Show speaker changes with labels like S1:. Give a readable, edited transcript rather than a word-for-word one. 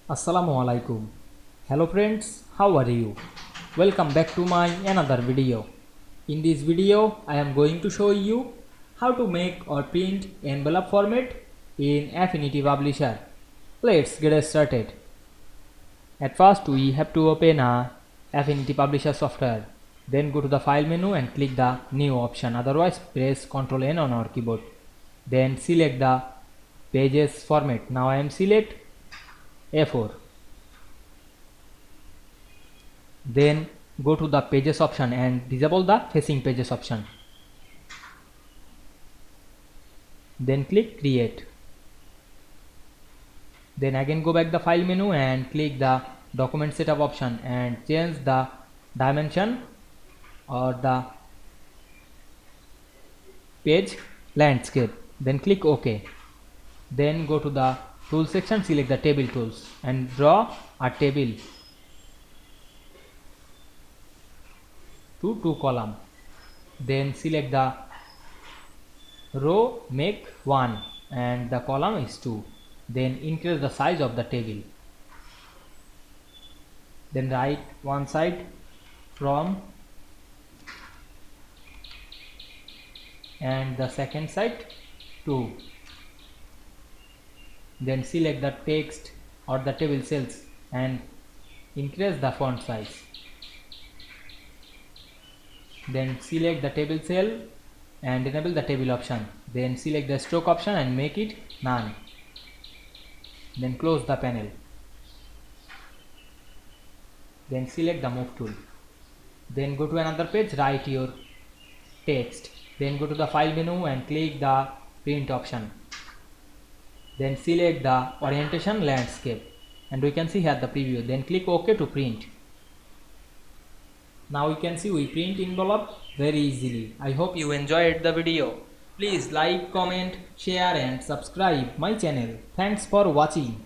S1: Assalamu Walaikum. Hello friends, how are you? Welcome back to my another video. In this video, I am going to show you how to make or print envelope format in Affinity Publisher. Let's get started. At first, we have to open a Affinity Publisher software. Then go to the file menu and click the new option. Otherwise, press Ctrl N on our keyboard. Then select the pages format. Now I am select A4. Then go to the pages option and disable the facing pages option. Then click create. Then again go back the file menu and click the document setup option and change the dimension or the page landscape. Then click OK. Then go to the tool section, select the table tools and draw a table to 2 column. Then select the row, make 1 and the column is 2. Then increase the size of the table. Then write one side from and the second side 2. Then select the text or the table cells and increase the font size. Then select the table cell and enable the table option. Then select the stroke option and make it none. Then close the panel. Then select the move tool. Then go to another page, write your text. Then go to the file menu and click the print option. Then select the orientation landscape and we can see here the preview. Then click OK to print. Now you can see we print envelope very easily. I hope you enjoyed the video. Please like, comment, share and subscribe my channel. Thanks for watching.